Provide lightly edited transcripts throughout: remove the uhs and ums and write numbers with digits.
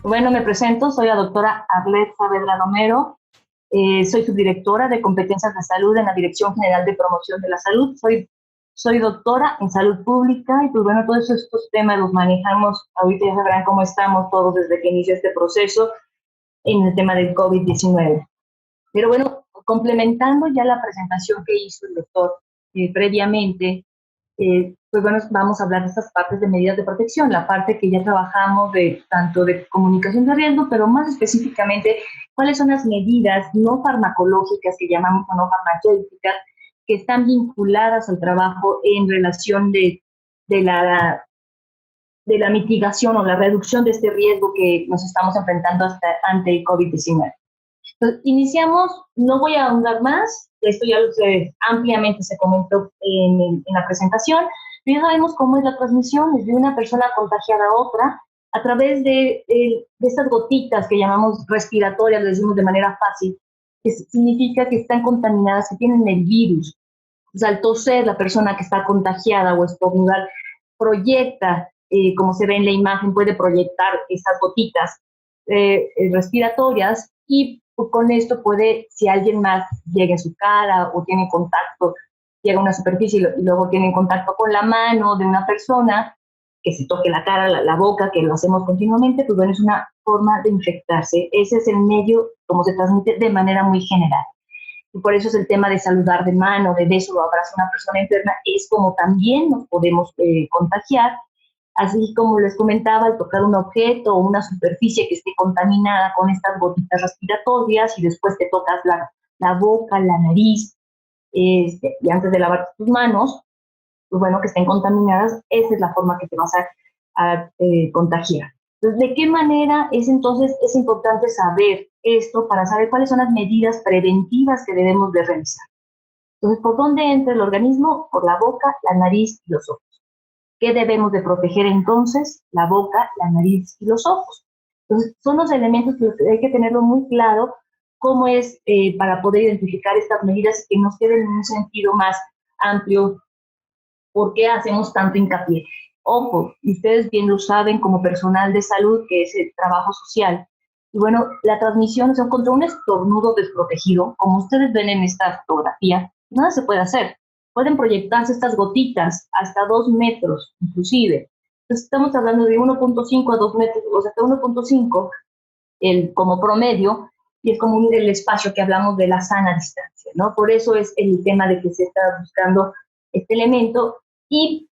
Bueno, me presento, soy la doctora Arlet Saavedra Romero, soy subdirectora de competencias de salud en la Dirección General de Promoción de la Salud. Soy doctora en salud pública y pues bueno, todos estos temas los manejamos, ahorita ya sabrán cómo estamos todos desde que inició este proceso en el tema del COVID-19. Pero bueno, complementando ya la presentación que hizo el doctor previamente, pues bueno, vamos a hablar de estas partes de medidas de protección, la parte que ya trabajamos de tanto de comunicación de riesgo, pero más específicamente, cuáles son las medidas no farmacológicas que llamamos o no farmacéuticas que están vinculadas al trabajo en relación de la, de la mitigación o la reducción de este riesgo que nos estamos enfrentando ante el COVID-19. Entonces, iniciamos, no voy a ahondar más, esto ya ampliamente se comentó en la presentación, pero ya sabemos cómo es la transmisión, es de una persona contagiada a otra, a través de estas gotitas que llamamos respiratorias, lo decimos de manera fácil, que significa que están contaminadas, que tienen el virus. O sea, al toser, la persona que está contagiada o estornudar proyecta, como se ve en la imagen, puede proyectar esas gotitas respiratorias y con esto puede, si alguien más llega a su cara o tiene contacto, llega a una superficie y luego tiene contacto con la mano de una persona, que se toque la cara, la boca, que lo hacemos continuamente, pues bueno, es una forma de infectarse. Ese es el medio como se transmite de manera muy general. Y por eso es el tema de saludar de mano, de beso o abrazo a una persona enferma, es como también nos podemos contagiar. Así como les comentaba, al tocar un objeto o una superficie que esté contaminada con estas gotitas respiratorias y después te tocas la boca, la nariz, y antes de lavar tus manos, pues bueno, que estén contaminadas, esa es la forma que te vas a contagiar. Entonces, ¿de qué manera es importante saber esto para saber cuáles son las medidas preventivas que debemos de realizar? Entonces, ¿por dónde entra el organismo? Por la boca, la nariz y los ojos. ¿Qué debemos de proteger entonces? La boca, la nariz y los ojos. Entonces, son los elementos que hay que tenerlo muy claro cómo es para poder identificar estas medidas y que nos queden en un sentido más amplio. ¿Por qué hacemos tanto hincapié? Ojo, ustedes bien lo saben como personal de salud, que es el trabajo social. Y bueno, la transmisión, o sea, contra un estornudo desprotegido, como ustedes ven en esta fotografía, nada se puede hacer. Pueden proyectarse estas gotitas hasta 2 metros, inclusive. Entonces, estamos hablando de 1.5 a 2 metros, o sea, hasta 1.5 como promedio, y es como el espacio que hablamos de la sana distancia, ¿no? Por eso es el tema de que se está buscando este elemento y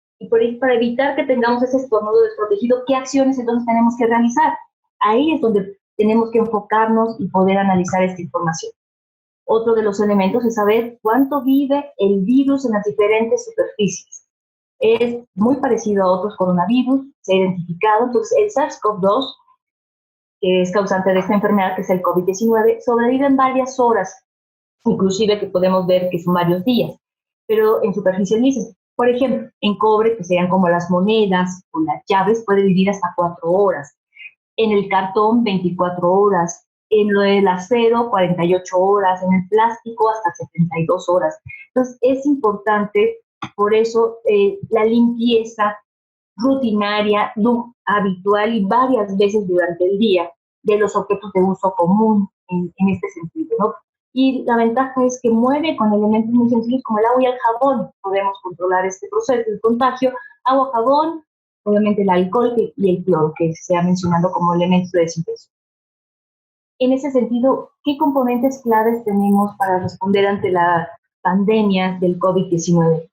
para evitar que tengamos ese estornudo desprotegido, ¿qué acciones entonces tenemos que realizar? Ahí es donde tenemos que enfocarnos y poder analizar esta información. Otro de los elementos es saber cuánto vive el virus en las diferentes superficies. Es muy parecido a otros coronavirus, se ha identificado, entonces el SARS-CoV-2, que es causante de esta enfermedad, que es el COVID-19, sobrevive en varias horas, inclusive que podemos ver que son varios días, pero en superficies lisas. Por ejemplo, en cobre, que serían como las monedas o las llaves, puede vivir hasta 4 horas. En el cartón, 24 horas. En lo del acero, 48 horas. En el plástico, hasta 72 horas. Entonces, es importante, por eso, la limpieza rutinaria, habitual y varias veces durante el día de los objetos de uso común en este sentido, ¿no? Y la ventaja es que muere con elementos muy sencillos como el agua y el jabón. Podemos controlar este proceso de contagio. Agua, jabón, obviamente el alcohol y el cloro, que se ha mencionado como elementos de desinfección. En ese sentido, ¿qué componentes claves tenemos para responder ante la pandemia del COVID-19?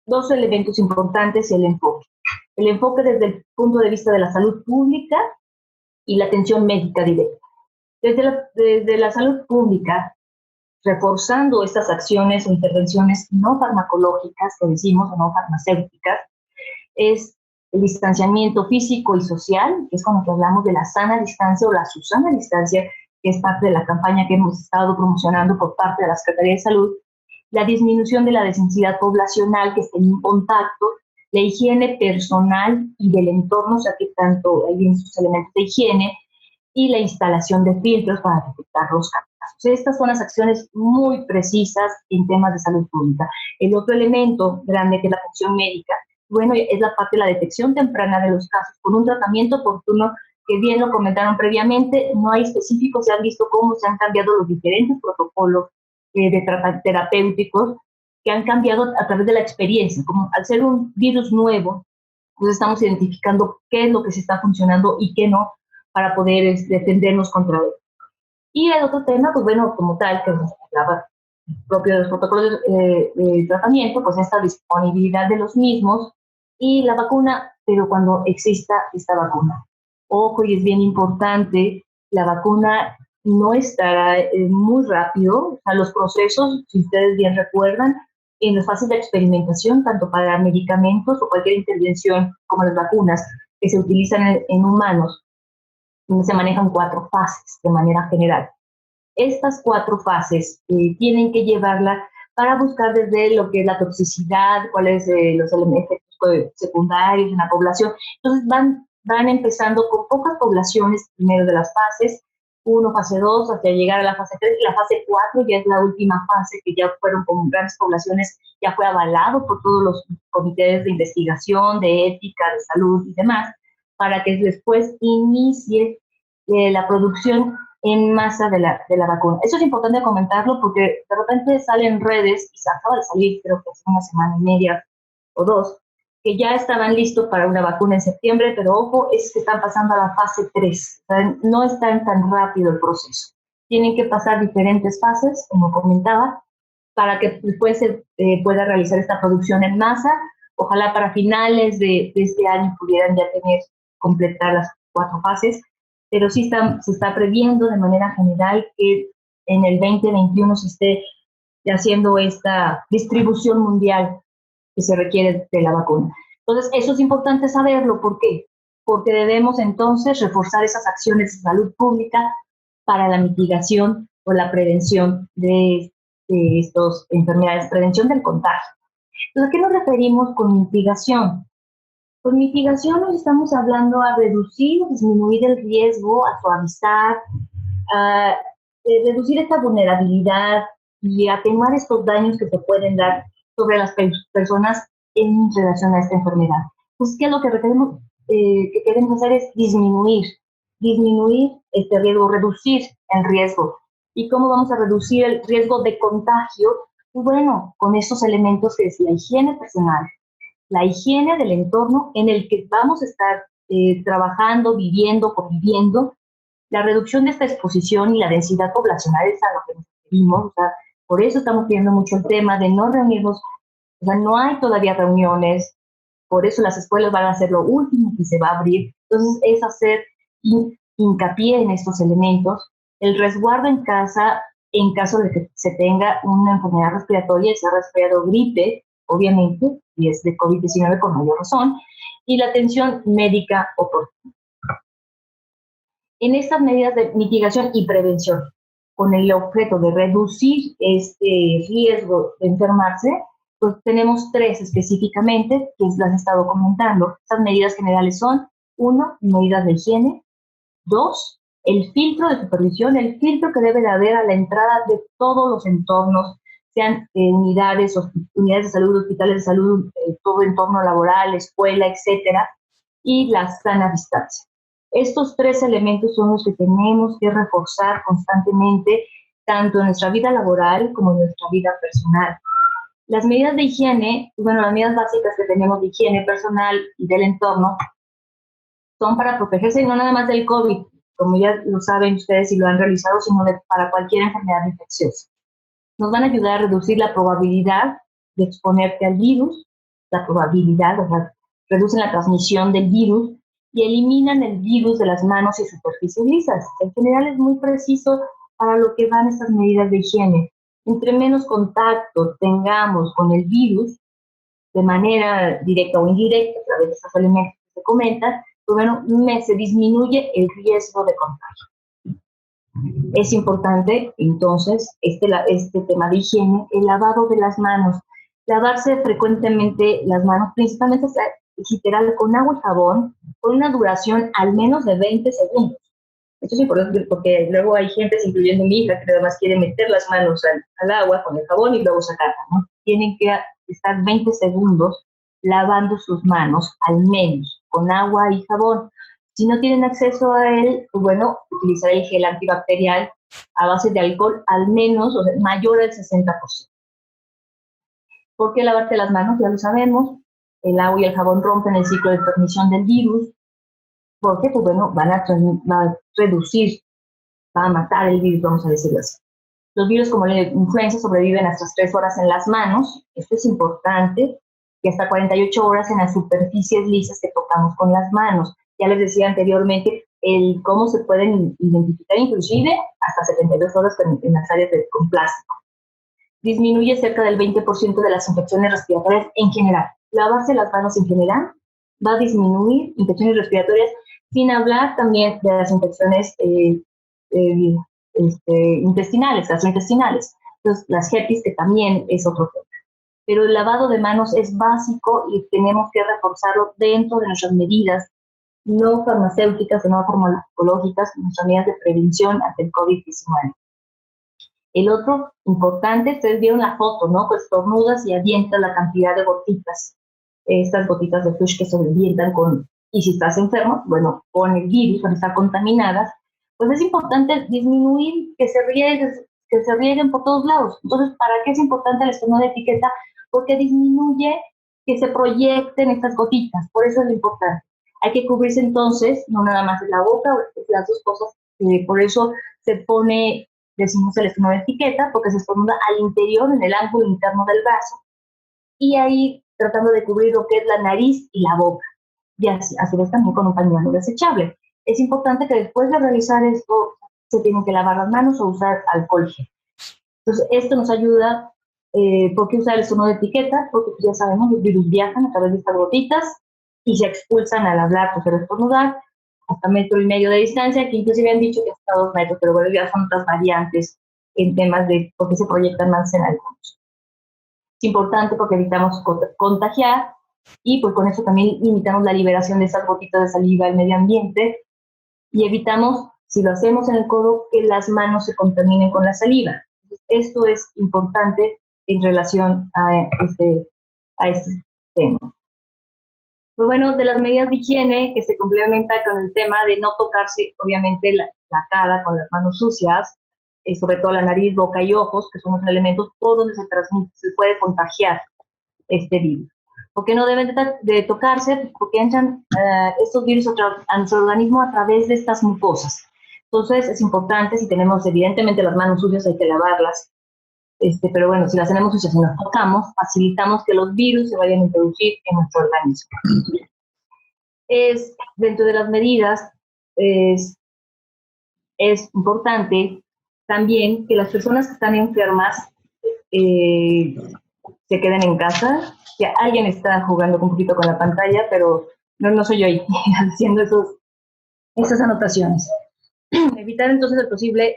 2 elementos importantes y el enfoque. El enfoque desde el punto de vista de la salud pública y la atención médica directa. Desde la salud pública, reforzando estas acciones o intervenciones no farmacológicas, que decimos, o no farmacéuticas, es el distanciamiento físico y social, que es cuando hablamos de la sana distancia o la susana distancia, que es parte de la campaña que hemos estado promocionando por parte de la Secretaría de Salud, la disminución de la densidad poblacional que esté en contacto, la higiene personal y del entorno, o sea que tanto hay en sus elementos de higiene, y la instalación de filtros para detectar los casos. Estas son las acciones muy precisas en temas de salud pública. El otro elemento grande que es la atención médica, bueno, es la parte de la detección temprana de los casos con un tratamiento oportuno que bien lo comentaron previamente, no hay específicos, se han visto cómo se han cambiado los diferentes protocolos terapéuticos que han cambiado a través de la experiencia. Como al ser un virus nuevo, pues estamos identificando qué es lo que se está funcionando y qué no para poder defendernos contra él. Y el otro tema, pues bueno, como tal, que hablaba propio de los protocolos de tratamiento, pues esta disponibilidad de los mismos y la vacuna, pero cuando exista esta vacuna. Ojo, y es bien importante, la vacuna no estará muy rápido, o sea, los procesos, si ustedes bien recuerdan, en las fases de experimentación, tanto para medicamentos o cualquier intervención como las vacunas que se utilizan en humanos, se manejan 4 fases de manera general. Estas 4 fases tienen que llevarla para buscar desde lo que es la toxicidad, cuáles los efectos secundarios en la población. Entonces van empezando con pocas poblaciones primero de las fases 1, fase 2, hasta llegar a la fase 3, y la fase 4 ya es la última fase, que ya fueron con grandes poblaciones, ya fue avalado por todos los comités de investigación, de ética, de salud y demás, para que después inicie la producción en masa de la vacuna. Eso es importante comentarlo porque de repente salen redes, y se acaba de salir, creo que hace una semana y media o 2, que ya estaban listos para una vacuna en septiembre, pero ojo, es que están pasando a la fase 3. O sea, no está tan rápido el proceso. Tienen que pasar diferentes fases, como comentaba, para que después se pueda realizar esta producción en masa. Ojalá para finales de este año pudieran ya completar las 4 fases, pero sí se está previendo de manera general que en el 2021 se esté haciendo esta distribución mundial que se requiere de la vacuna. Entonces, eso es importante saberlo. ¿Por qué? Porque debemos entonces reforzar esas acciones de salud pública para la mitigación o la prevención de estas enfermedades, prevención del contagio. Entonces, ¿a qué nos referimos con mitigación? Con mitigación nos estamos hablando a reducir, disminuir el riesgo, a suavizar, a reducir esta vulnerabilidad y atenuar estos daños que se pueden dar sobre las personas en relación a esta enfermedad. Pues, ¿qué es lo que queremos hacer? Es disminuir este riesgo, reducir el riesgo. ¿Y cómo vamos a reducir el riesgo de contagio? Pues bueno, con estos elementos que es la higiene personal, la higiene del entorno en el que vamos a estar trabajando, viviendo, conviviendo, la reducción de esta exposición y la densidad poblacional es a lo que nos referimos. O sea, por eso estamos viendo mucho el tema de no reunirnos. O sea, no hay todavía reuniones, por eso las escuelas van a ser lo último que se va a abrir. Entonces, es hacer hincapié en estos elementos. El resguardo en casa, en caso de que se tenga una enfermedad respiratoria, sea resfriado, gripe, obviamente, y es de COVID-19 con mayor razón, y la atención médica oportuna. En estas medidas de mitigación y prevención, con el objeto de reducir este riesgo de enfermarse, pues tenemos 3 específicamente, que las he estado comentando. Estas medidas generales son: 1, medidas de higiene; 2, el filtro de supervisión, el filtro que debe de haber a la entrada de todos los entornos, sean unidades de salud, hospitales de salud, todo entorno laboral, escuela, etcétera, y la sana distancia. Estos 3 elementos son los que tenemos que reforzar constantemente, tanto en nuestra vida laboral como en nuestra vida personal. Las medidas de higiene, bueno, las medidas básicas que tenemos de higiene personal y del entorno son para protegerse no nada más del COVID, como ya lo saben ustedes y lo han realizado, sino para cualquier enfermedad infecciosa. Nos van a ayudar a reducir la probabilidad de exponerte al virus, la probabilidad, o sea, reducen la transmisión del virus y eliminan el virus de las manos y superficies lisas. En general es muy preciso para lo que van estas medidas de higiene. Entre menos contacto tengamos con el virus, de manera directa o indirecta, a través de estos elementos que se comentan, pues bueno, se disminuye el riesgo de contagio. Es importante, entonces, este tema de higiene, el lavado de las manos. Lavarse frecuentemente las manos, principalmente literal con agua y jabón, con una duración al menos de 20 segundos. Esto es importante porque luego hay gente, incluyendo mi hija, que además quiere meter las manos al agua con el jabón y luego sacarla, ¿no? Tienen que estar 20 segundos lavando sus manos, al menos, con agua y jabón. Si no tienen acceso a él, pues bueno, utilizar el gel antibacterial a base de alcohol al menos, o sea, mayor al 60%. ¿Por qué lavarte las manos? Ya lo sabemos. El agua y el jabón rompen el ciclo de transmisión del virus, porque, pues bueno, va a reducir, va a matar el virus, vamos a decirlo así. Los virus como la influenza sobreviven hasta 3 horas en las manos, esto es importante, y hasta 48 horas en las superficies lisas que tocamos con las manos. Ya les decía anteriormente cómo se pueden identificar inclusive hasta 72 horas en las áreas con plástico. Disminuye cerca del 20% de las infecciones respiratorias en general. Lavarse las manos en general va a disminuir infecciones respiratorias, sin hablar también de las infecciones intestinales, gastrointestinales. Entonces, las herpes, que también es otro tema. Pero el lavado de manos es básico y tenemos que reforzarlo dentro de nuestras medidas no farmacéuticas, no farmacológicas, nuestras medidas de prevención ante el COVID-19. El otro importante, ustedes vieron la foto, ¿no? Pues estornudas y avientas la cantidad de gotitas, estas gotitas de flush que sobrevientan y si estás enfermo, bueno, con el virus, con estar contaminadas, pues es importante disminuir que se rieguen por todos lados. Entonces, ¿para qué es importante el estornudo de etiqueta? Porque disminuye que se proyecten estas gotitas, por eso es lo importante. Hay que cubrirse entonces, no nada más en la boca, las dos cosas, por eso se pone, decimos el estornudo de etiqueta, porque se estornuda al interior, en el ángulo interno del brazo, y ahí tratando de cubrir lo que es la nariz y la boca, y así, a su vez también con un pañuelo desechable. Es importante que después de realizar esto, se tienen que lavar las manos o usar alcohol gel. Entonces, esto nos ayuda, ¿por qué usar el estornudo de etiqueta? Porque pues, ya sabemos, los virus viajan a través de estas gotitas y se expulsan al hablar, toser, estornudar, hasta 1,5 metros de distancia, que inclusive han dicho que hasta 2 metros, pero bueno, ya son otras variantes en temas de por qué se proyectan más en algunos. Es importante porque evitamos contagiar y pues con eso también limitamos la liberación de esas gotitas de saliva al medio ambiente y evitamos, si lo hacemos en el codo, que las manos se contaminen con la saliva. Esto es importante en relación a este tema. Pues bueno, de las medidas de higiene que se complementa con el tema de no tocarse, obviamente, la cara con las manos sucias, sobre todo la nariz, boca y ojos, que son los elementos por donde se transmite, se puede contagiar este virus. ¿Por qué no deben de tocarse? Porque entran estos virus a nuestro organismo a través de estas mucosas. Entonces, es importante, si tenemos evidentemente las manos sucias, hay que lavarlas. Pero bueno, si las tenemos sucias y nos tocamos, facilitamos que los virus se vayan a introducir en nuestro organismo. Dentro de las medidas, es importante también que las personas que están enfermas se queden en casa. Que alguien está jugando un poquito con la pantalla, pero no soy yo ahí haciendo esas anotaciones. Evitar entonces el posible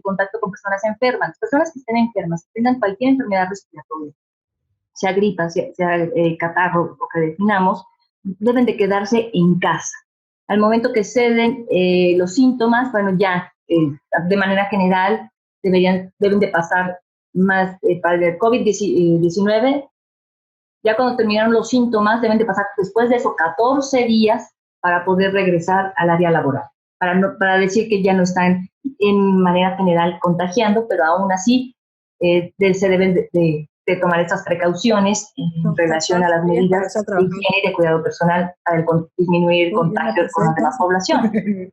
contacto con personas enfermas. Las personas que estén enfermas, que tengan cualquier enfermedad respiratoria, sea gripa, sea catarro, lo que definamos, deben de quedarse en casa. Al momento que ceden los síntomas, bueno, ya de manera general deben de pasar más para el COVID-19. Ya cuando terminaron los síntomas, deben de pasar después de eso 14 días para poder regresar al área laboral, para decir que ya no están en manera general contagiando, pero aún así se deben de tomar estas precauciones en relación a las medidas de higiene y de cuidado personal para disminuir el contagio con la demás población.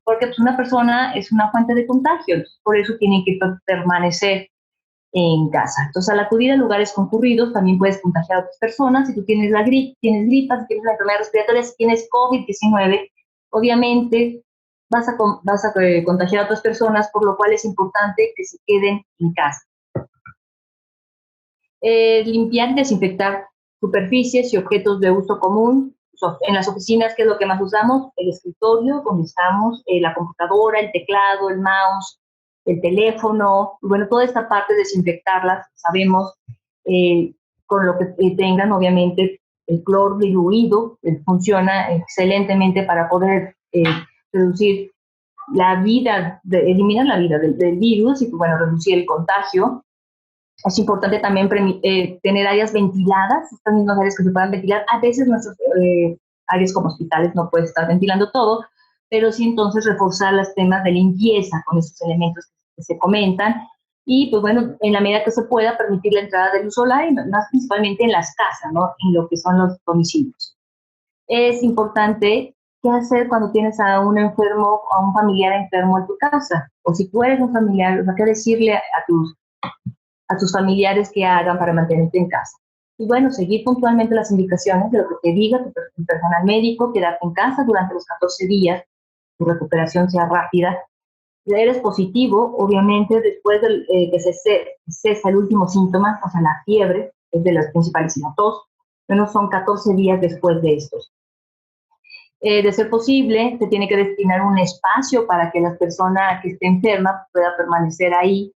Porque pues, una persona es una fuente de contagio, por eso tienen que permanecer en casa. Entonces, al acudir a lugares concurridos, también puedes contagiar a otras personas. Si tú tienes gripa, si tienes una enfermedad respiratoria, si tienes COVID-19, obviamente vas a contagiar a otras personas, por lo cual es importante que se queden en casa. Limpiar y desinfectar superficies y objetos de uso común. En las oficinas, ¿qué es lo que más usamos? El escritorio, donde estamos, la computadora, el teclado, el mouse, el teléfono, bueno, toda esta parte, desinfectarlas, sabemos, con lo que tengan, obviamente, el cloro diluido, funciona excelentemente para poder reducir la vida, eliminar la vida del virus y, bueno, reducir el contagio. Es importante también tener áreas ventiladas, estas mismas áreas que se puedan ventilar. A veces nuestras áreas como hospitales no pueden estar ventilando todo, pero sí entonces reforzar los temas de limpieza con esos elementos que se comentan y pues bueno, en la medida que se pueda permitir la entrada de luz solar y más principalmente en las casas, ¿no? En lo que son los domicilios. Es importante qué hacer cuando tienes a un enfermo, a un familiar enfermo en tu casa, o si tú eres un familiar, o sea, qué decirle a tus familiares que hagan para mantenerte en casa. Y bueno, seguir puntualmente las indicaciones de lo que te diga tu personal médico, quedarte en casa durante los 14 días, tu recuperación sea rápida. Si eres positivo, obviamente después de que se cesa el último síntoma, o sea, la fiebre, es de las principales, y la tos, menos son 14 días después de estos. De ser posible, se tiene que destinar un espacio para que la persona que esté enferma pueda permanecer ahí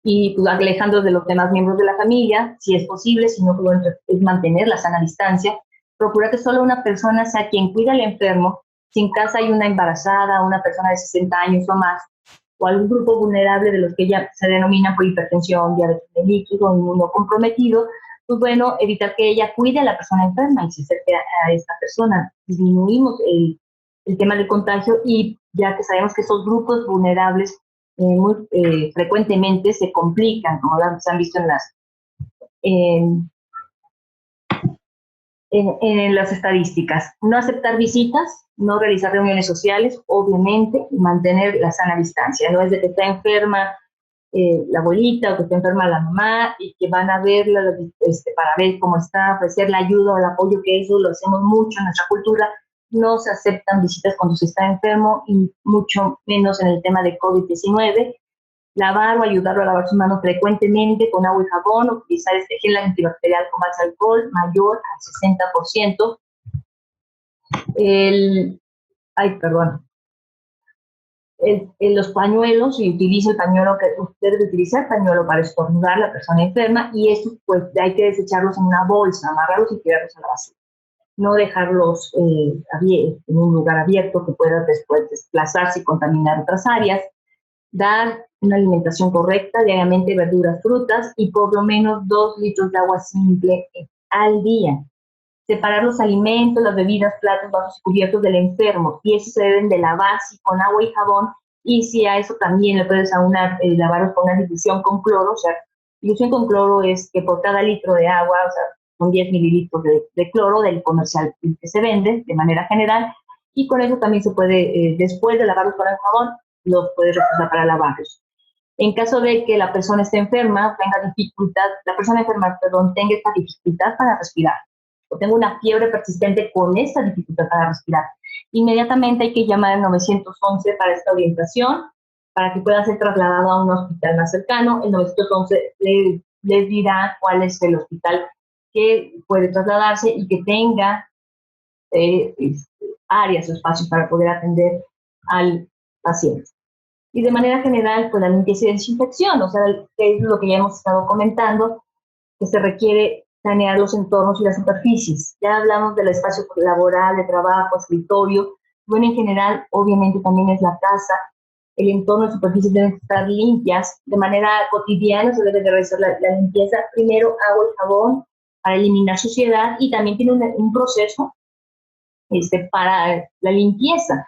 y pues, alejando de los demás miembros de la familia, si es posible, si no, pues, es mantener la sana distancia. Procura que solo una persona sea quien cuida al enfermo. Si en casa hay una embarazada, una persona de 60 años o más, o algún grupo vulnerable de los que ya se denominan por hipertensión, diabetes mellitus o inmunocomprometido, pues bueno, evitar que ella cuide a la persona enferma y se acerque a esta persona. Disminuimos el tema del contagio y ya que sabemos que esos grupos vulnerables muy frecuentemente se complican, como se han visto en las estadísticas. No aceptar visitas, no realizar reuniones sociales, obviamente, y mantener la sana distancia. No es de que está enferma la abuelita o que está enferma la mamá y que van a verla para ver cómo está, ofrecer la ayuda o el apoyo, que eso lo hacemos mucho en nuestra cultura. No se aceptan visitas cuando se está enfermo y mucho menos en el tema de COVID-19. Lavar o ayudarlo a lavar sus manos frecuentemente con agua y jabón, utilizar este gel antibacterial con más alcohol mayor al 60%. Perdón. Los pañuelos, y utiliza el pañuelo que usted debe utilizar, pañuelo para estornudar a la persona enferma, y estos pues hay que desecharlos en una bolsa, amarrarlos y tirarlos a la basura. No dejarlos en un lugar abierto que pueda después desplazarse y contaminar otras áreas. Dar una alimentación correcta, diariamente verduras, frutas y por lo menos 2 litros de agua simple al día. Separar los alimentos, las bebidas, platos, vasos y cubiertos del enfermo, y esos se deben de lavar con agua y jabón, y si a eso también le puedes aunar lavarlos con una dilución con cloro. O sea, dilución con cloro es que por cada litro de agua, o sea, son 10 mililitros de cloro del comercial que se vende de manera general, y con eso también se puede, después de lavarlos con el jabón, los puedes reusar para lavarlos. En caso de que la persona esté enferma, tenga dificultad, tenga esta dificultad para respirar, o tengo una fiebre persistente con esta dificultad para respirar, inmediatamente hay que llamar al 911 para esta orientación, para que pueda ser trasladado a un hospital más cercano. El 911 les dirá cuál es el hospital que puede trasladarse y que tenga áreas o espacios para poder atender al paciente. Y de manera general, pues la limpieza y desinfección, o sea, que es lo que ya hemos estado comentando, que se requiere sanear los entornos y las superficies. Ya hablamos del espacio laboral, de trabajo, escritorio. Bueno, en general, obviamente también es la casa. El entorno y superficies deben estar limpias. De manera cotidiana se debe de realizar la limpieza. Primero, agua y jabón para eliminar suciedad, y también tiene un proceso para la limpieza.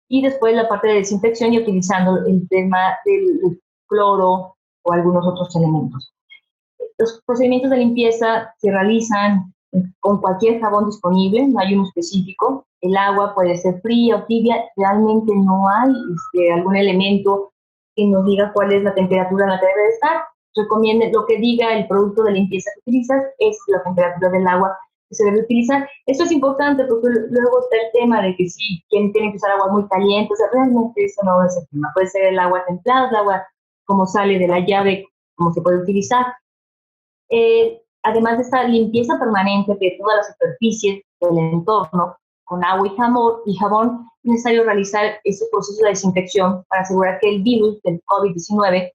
Y después la parte de desinfección y utilizando el tema del cloro o algunos otros elementos. Los procedimientos de limpieza se realizan con cualquier jabón disponible, no hay uno específico. El agua puede ser fría o tibia, realmente no hay algún elemento que nos diga cuál es la temperatura en la que debe de estar. Recomiende lo que diga el producto de limpieza que utilizas, es la temperatura del agua que se debe utilizar. Esto es importante porque luego está el tema de que si quien tiene que usar agua muy caliente, o sea, realmente eso no es el tema. Puede ser el agua templada, el agua como sale de la llave, como se puede utilizar. Además de esta limpieza permanente de todas las superficies del entorno con agua y jabón, es necesario realizar ese proceso de desinfección para asegurar que el virus del COVID-19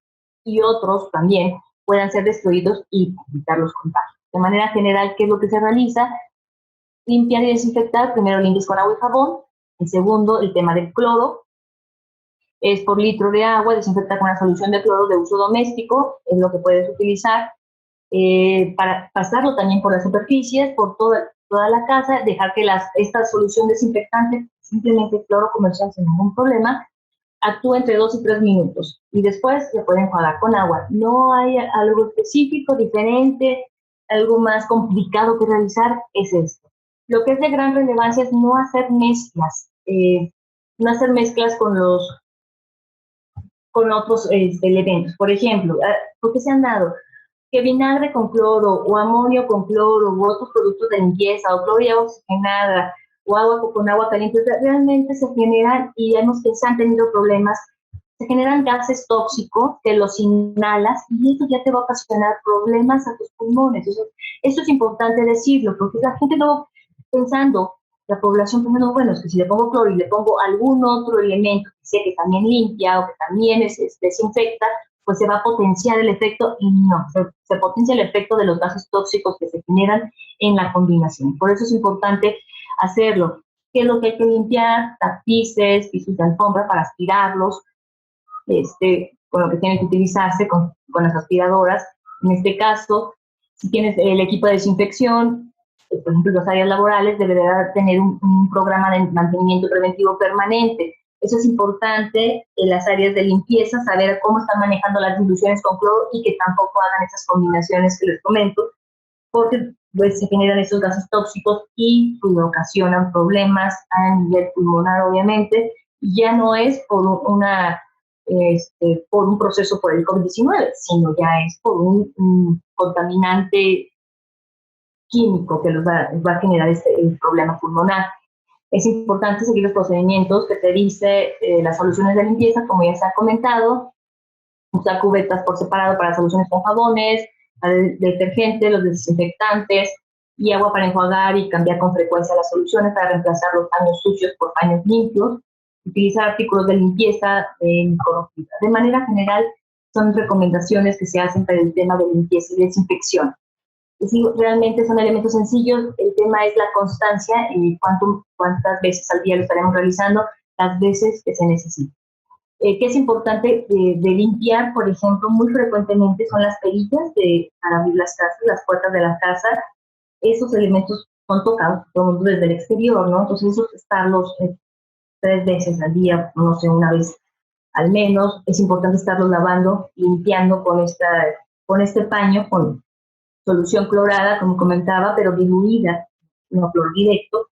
y otros también puedan ser destruidos y evitar los contagios. De manera general, ¿qué es lo que se realiza? Limpiar y desinfectar. Primero limpias con agua y jabón. En segundo, el tema del cloro. Es por litro de agua, desinfecta con una solución de cloro de uso doméstico, es lo que puedes utilizar. Para pasarlo también por las superficies, por toda la casa, dejar que esta solución desinfectante simplemente cloro comercial sin ningún problema, actúa entre 2 y 3 minutos y después se puede enjuagar con agua. No hay algo específico, diferente, algo más complicado que realizar, es esto. Lo que es de gran relevancia es no hacer mezclas, con otros elementos. Por ejemplo, ¿por qué se han dado? Que vinagre con cloro o amonio con cloro u otros productos de limpieza o cloro y agua oxigenada o agua con agua caliente, realmente se generan, y hemos que se han tenido problemas, se generan gases tóxicos que los inhalas y eso ya te va a ocasionar problemas a tus pulmones. Eso es importante decirlo, porque la gente no pensando, la población pensando, bueno, es que si le pongo cloro y le pongo algún otro elemento que sé que también limpia o que también desinfecta, pues se va a potenciar el efecto y no, se potencia el efecto de los gases tóxicos que se generan en la combinación. Por eso es importante hacerlo. ¿Qué es lo que hay que limpiar? Tapices, pisos de alfombra para aspirarlos, con lo que tienen que utilizarse con las aspiradoras. En este caso, si tienes el equipo de desinfección, por ejemplo, las áreas laborales, deberá tener un programa de mantenimiento preventivo permanente. Eso es importante en las áreas de limpieza, saber cómo están manejando las diluciones con cloro y que tampoco hagan esas combinaciones que les comento, porque pues, se generan esos gases tóxicos y pues, ocasionan problemas a nivel pulmonar, obviamente. Ya no es por por un proceso por el COVID-19, sino ya es por un contaminante químico que va a generar el problema pulmonar. Es importante seguir los procedimientos que te dice las soluciones de limpieza, como ya se ha comentado, usar cubetas por separado para soluciones con jabones, detergentes, los desinfectantes y agua para enjuagar y cambiar con frecuencia las soluciones para reemplazar los paños sucios por paños limpios, utilizar artículos de limpieza de microfibra. De manera general, son recomendaciones que se hacen para el tema de limpieza y desinfección. Realmente son elementos sencillos, el tema es la constancia y cuántas veces al día lo estaremos realizando, las veces que se necesite. Que es importante de limpiar, por ejemplo, muy frecuentemente son las perillas para abrir las casas, las puertas de la casa. Esos elementos son tocados todo desde el exterior, ¿no? Entonces, esos estarlos 3 veces al día, no sé, una vez al menos. Es importante estarlos lavando, limpiando con este paño, con solución clorada, como comentaba, pero diluida, no cloro directo.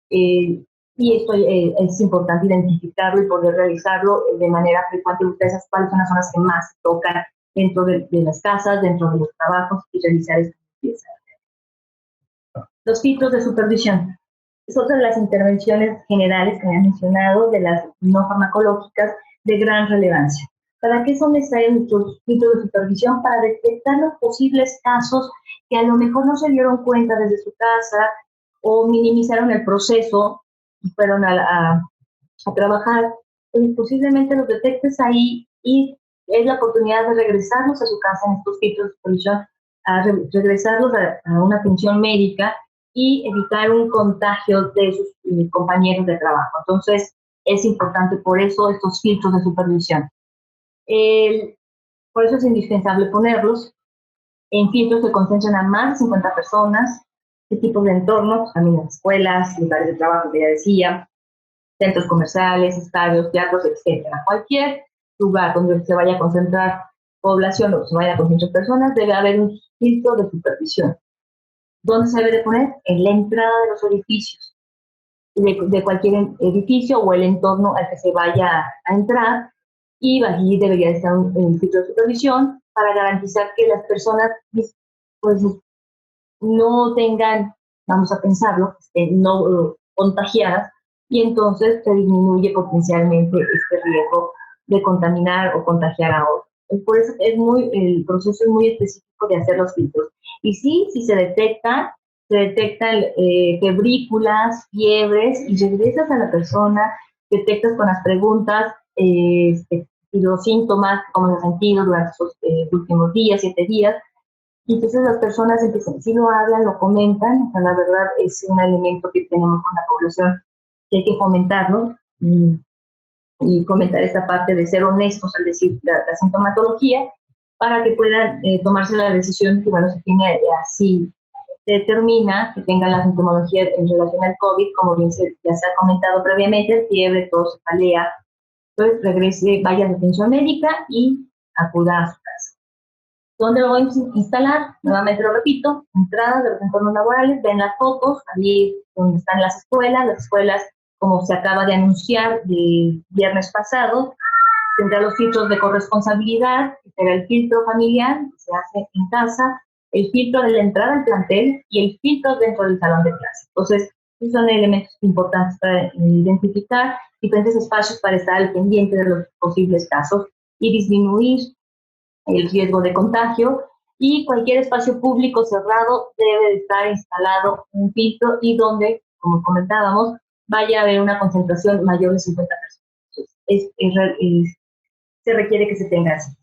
Y esto es importante identificarlo y poder realizarlo de manera frecuente. Ustedes, cuáles son las zonas que más se tocan dentro de las casas, dentro de los trabajos, y realizar esta limpieza. Los filtros de supervisión. Es otra de las intervenciones generales que me han mencionado, de las no farmacológicas, de gran relevancia. ¿Para qué son necesarios nuestros filtros de supervisión? Para detectar los posibles casos que a lo mejor no se dieron cuenta desde su casa o minimizaron el proceso y fueron a trabajar. Posiblemente los detectes ahí y es la oportunidad de regresarlos a su casa en estos filtros de supervisión, a regresarlos a una atención médica y evitar un contagio de sus compañeros de trabajo. Entonces, es importante por eso estos filtros de supervisión. Por eso es indispensable ponerlos en filtros que concentren a más de 50 personas, qué tipos de entornos, también las escuelas, lugares de trabajo, que ya decía, centros comerciales, estadios, teatros, etcétera. Cualquier lugar donde se vaya a concentrar población o se vaya a concentrar personas, debe haber un filtro de supervisión. ¿Dónde se debe de poner? En la entrada de los edificios, de cualquier edificio o el entorno al que se vaya a entrar, y allí debería estar un filtro de supervisión para garantizar que las personas pues, no tengan, vamos a pensarlo, no contagiadas, y entonces se disminuye potencialmente este riesgo de contaminar o contagiar a otros. Por eso el proceso es muy específico de hacer los filtros. Y sí, si se detectan febrículas, fiebres, y regresas a la persona, detectas con las preguntas y los síntomas, cómo se ha sentido durante esos últimos días, 7 días. Y entonces las personas empiezan, si lo hablan, lo comentan. O sea, la verdad es un elemento que tenemos con la población que hay que fomentarlo y comentar esta parte de ser honestos al decir la sintomatología para que puedan tomarse la decisión que, bueno, se tiene así se determina que tengan la sintomología en relación al COVID, como bien ya se ha comentado previamente, fiebre, tos, cefalea, pues regrese, vaya a atención médica y acuda a su casa. ¿Dónde lo vamos a instalar? Nuevamente lo repito, entrada de los entornos laborales, ven las fotos, ahí donde están las escuelas, como se acaba de anunciar el viernes pasado, tendrá los filtros de corresponsabilidad, que será el filtro familiar, que se hace en casa, el filtro de la entrada al plantel y el filtro dentro del salón de clase. Entonces, esos son elementos importantes para identificar diferentes espacios para estar al pendiente de los posibles casos y disminuir el riesgo de contagio. Y cualquier espacio público cerrado debe de estar instalado un filtro y donde, como comentábamos, vaya a haber una concentración mayor de 50 personas. Se requiere que se tenga así.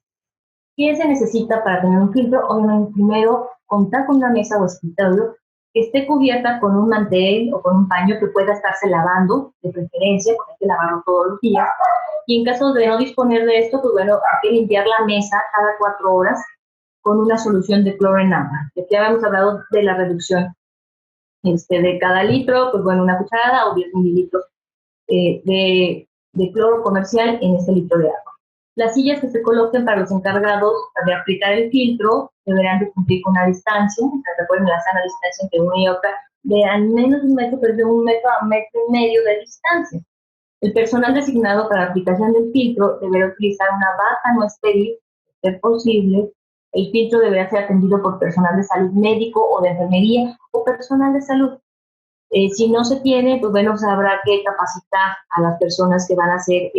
¿Qué se necesita para tener un filtro? Obviamente, primero, contar con una mesa o escritorio que esté cubierta con un mantel o con un paño que pueda estarse lavando, de preferencia, porque hay que lavarlo todos los días. Y en caso de no disponer de esto, pues bueno, hay que limpiar la mesa cada 4 horas con una solución de cloro en agua. Ya habíamos hablado de la reducción de cada litro, pues bueno, una cucharada o 10 mililitros de cloro comercial en este litro de agua. Las sillas que se coloquen para los encargados de aplicar el filtro deberán de cumplir con una distancia, recuerden la sana distancia entre una y otra, de al menos 1 metro, pero de 1 metro a 1,5 metros de distancia. El personal designado para la aplicación del filtro deberá utilizar una bata no estéril, de ser posible. El filtro deberá ser atendido por personal de salud médico o de enfermería o personal de salud. Si no se tiene, pues bueno, se habrá que capacitar a las personas que van a hacer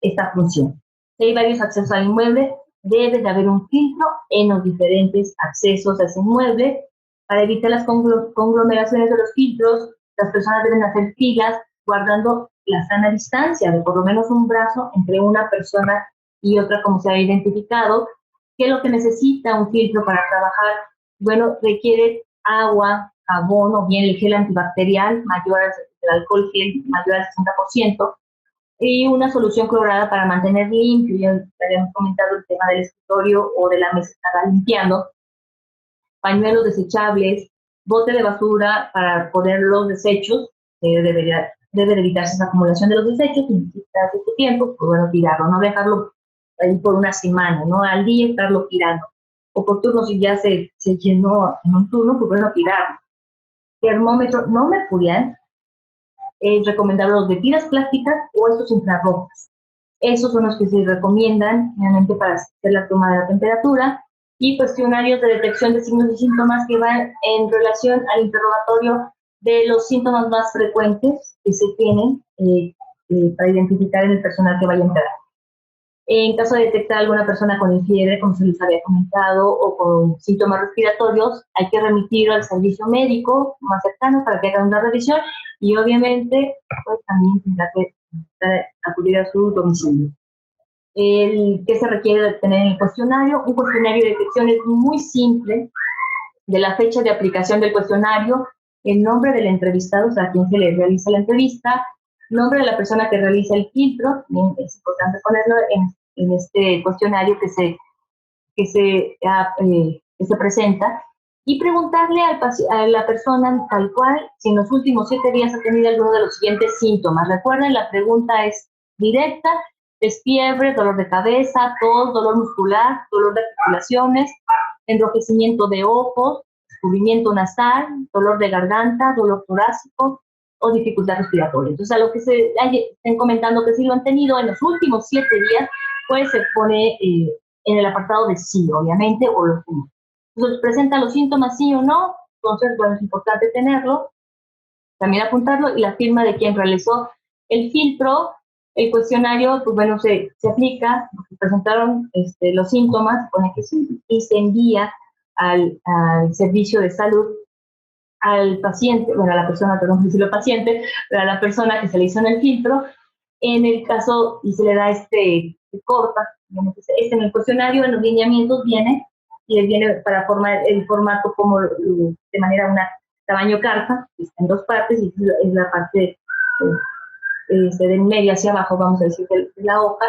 esta función. Si hay varios accesos al inmueble, debe de haber un filtro en los diferentes accesos a ese inmueble. Para evitar las conglomeraciones de los filtros, las personas deben hacer filas guardando la sana distancia de por lo menos un brazo entre una persona y otra, como se ha identificado. ¿Qué es lo que necesita un filtro para trabajar? Bueno, requiere agua, jabón o bien el gel antibacterial mayor al alcohol gel mayor al 60%, y una solución clorada para mantener limpio. Ya habíamos comentado el tema del escritorio o de la mesa que estaba limpiando. Pañuelos desechables, bote de basura para poner los desechos, debe de evitarse esa acumulación de los desechos, y necesitas de tu tiempo, pues bueno, tirarlo, no dejarlo ahí por una semana, ¿no? Al día estarlo tirando. O por turno, si ya se llenó en un turno, pues bueno, tirarlo. Termómetro no mercurial, es recomendable los de tiras plásticas o estos infrarrojos. Esos son los que se recomiendan realmente para hacer la toma de la temperatura, y cuestionarios de detección de signos y síntomas que van en relación al interrogatorio de los síntomas más frecuentes que se tienen para identificar en el personal que vaya a entrar. En caso de detectar alguna persona con fiebre, como se les había comentado, o con síntomas respiratorios, hay que remitirlo al servicio médico más cercano para que hagan una revisión, y obviamente pues también tendrá que acudir a su domicilio. ¿Qué se requiere de tener en el cuestionario? Un cuestionario de detección es muy simple, de la fecha de aplicación del cuestionario, el nombre del entrevistado, o sea, a quien se le realiza la entrevista, nombre de la persona que realiza el filtro, también es importante ponerlo en este cuestionario que se presenta, y preguntarle a la persona tal cual si en los últimos 7 días ha tenido alguno de los siguientes síntomas. Recuerden, la pregunta es directa: es fiebre, dolor de cabeza, tos, dolor muscular, dolor de articulaciones, enrojecimiento de ojos, descubrimiento nasal, dolor de garganta, dolor torácico o dificultad respiratoria. Entonces, a lo que estén comentando que sí lo han tenido en los últimos 7 días, pues se pone en el apartado de sí, obviamente, o los no. Entonces, presenta los síntomas sí o no. Entonces, bueno, es importante tenerlo, también apuntarlo, y la firma de quien realizó el filtro. El cuestionario, pues bueno, se aplica, porque presentaron los síntomas, se pone que sí, y se envía al servicio de salud, al paciente, bueno, a la persona, perdón, decirlo paciente, pero a la persona que se le hizo en el filtro. En el caso, y se le da se corta, en el cuestionario, en los lineamientos viene, y viene para formar el formato como de manera tamaño carta, está en 2 partes, y es la parte de medio hacia abajo, vamos a decir, de la hoja.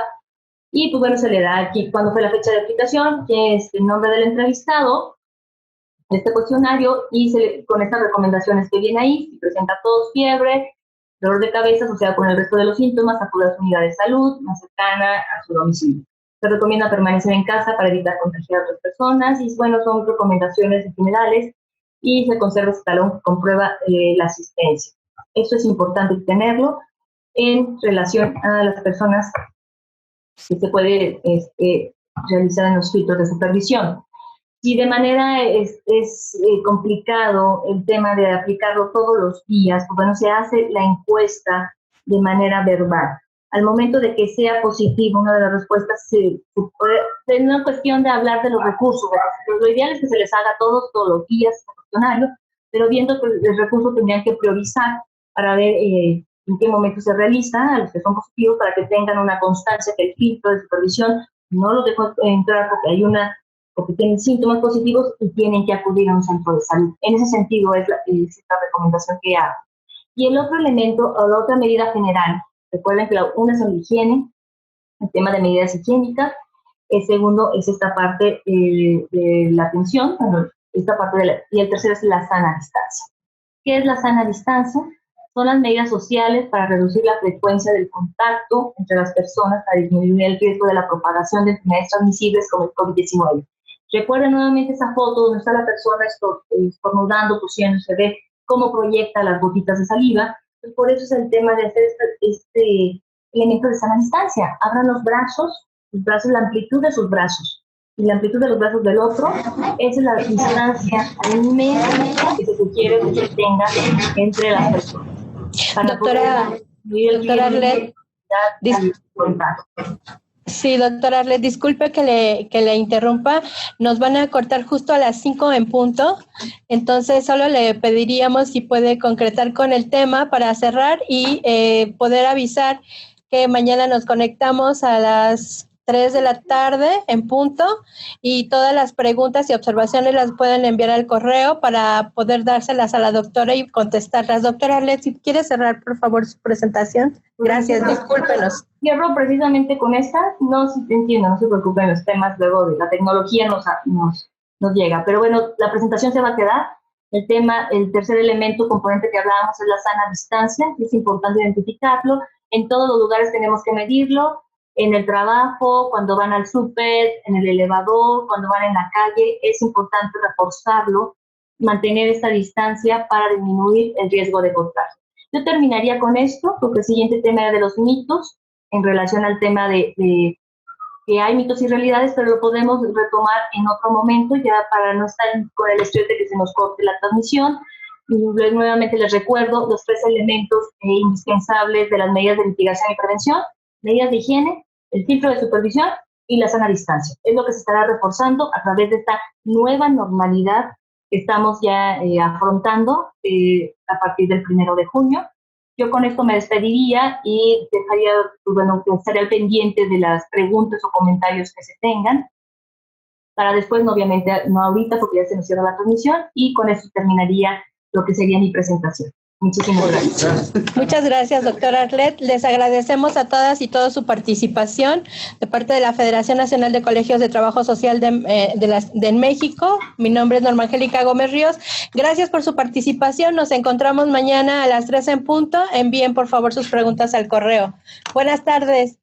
Y pues bueno, se le da aquí cuándo fue la fecha de aplicación, que es el nombre del entrevistado, este cuestionario y con estas recomendaciones que viene ahí, si presenta tos, fiebre, dolor de cabeza asociado con el resto de los síntomas, acude a su unidad de salud más cercana a su domicilio. Se recomienda permanecer en casa para evitar contagiar a otras personas y, bueno, son recomendaciones generales y se conserva ese talón que comprueba la asistencia. Esto es importante tenerlo en relación a las personas que se puede realizar en los filtros de supervisión. Si de manera es complicado el tema de aplicarlo todos los días, pues bueno, se hace la encuesta de manera verbal. Al momento de que sea positivo, una de las respuestas se puede, es una cuestión de hablar de los recursos. Lo ideal es que se les haga todos los días el cuestionario, pero viendo que el recurso tendrían que priorizar para ver en qué momento se realiza, a los que son positivos, para que tengan una constancia que el filtro de supervisión no los dejó entrar porque tienen síntomas positivos y tienen que acudir a un centro de salud. En ese sentido es la recomendación que hago. Y el otro elemento, o la otra medida general, recuerden que una es la higiene, el tema de medidas higiénicas. El segundo es esta parte de la atención, esta parte y el tercero es la sana distancia. ¿Qué es la sana distancia? Son las medidas sociales para reducir la frecuencia del contacto entre las personas para disminuir el riesgo de la propagación de enfermedades transmisibles como el COVID-19. Recuerden nuevamente esa foto donde está la persona estornudando, tosiendo, se ve cómo proyecta las gotitas de saliva. Pues por eso es el tema de hacer este elemento de sana distancia. Abran los brazos, la amplitud de sus brazos y la amplitud de los brazos del otro. Esa es la distancia al menos que se sugiere que se tenga entre las personas. Doctora Arlet, sí, doctora Arlet, disculpe que le interrumpa, nos van a cortar justo a las 5 en punto, entonces solo le pediríamos si puede concretar con el tema para cerrar y poder avisar que mañana nos conectamos a las 3 de la tarde en punto y todas las preguntas y observaciones las pueden enviar al correo para poder dárselas a la doctora y contestarlas. Doctora Arlet, si quiere cerrar por favor su presentación. Gracias, discúlpenos. Cierro precisamente con esta, no, si te entiendo, no se preocupen, los temas luego de la tecnología nos llega, pero bueno, la presentación se va a quedar. El tema, el tercer elemento, componente que hablábamos es la sana distancia, es importante identificarlo. En todos los lugares tenemos que medirlo. En el trabajo, cuando van al súper, en el elevador, cuando van en la calle, es importante reforzarlo, mantener esta distancia para disminuir el riesgo de contagio. Yo terminaría con esto, porque el siguiente tema era de los mitos, en relación al tema de que hay mitos y realidades, pero lo podemos retomar en otro momento, ya para no estar con el estrés de que se nos corte la transmisión. Y nuevamente les recuerdo los 3 elementos indispensables de las medidas de mitigación y prevención: medidas de higiene, el filtro de supervisión y la sana distancia. Es lo que se estará reforzando a través de esta nueva normalidad que estamos ya afrontando a partir del 1 de junio. Yo con esto me despediría y dejaría, estaría al pendiente de las preguntas o comentarios que se tengan, para después, obviamente, no ahorita porque ya se nos cierra la transmisión, y con esto terminaría lo que sería mi presentación. Muchísimas gracias. Muchas gracias, doctora Arlet. Les agradecemos a todas y todos su participación de parte de la Federación Nacional de Colegios de Trabajo Social de México. Mi nombre es Norma Angélica Gómez Ríos. Gracias por su participación. Nos encontramos mañana a las 3 en punto. Envíen, por favor, sus preguntas al correo. Buenas tardes.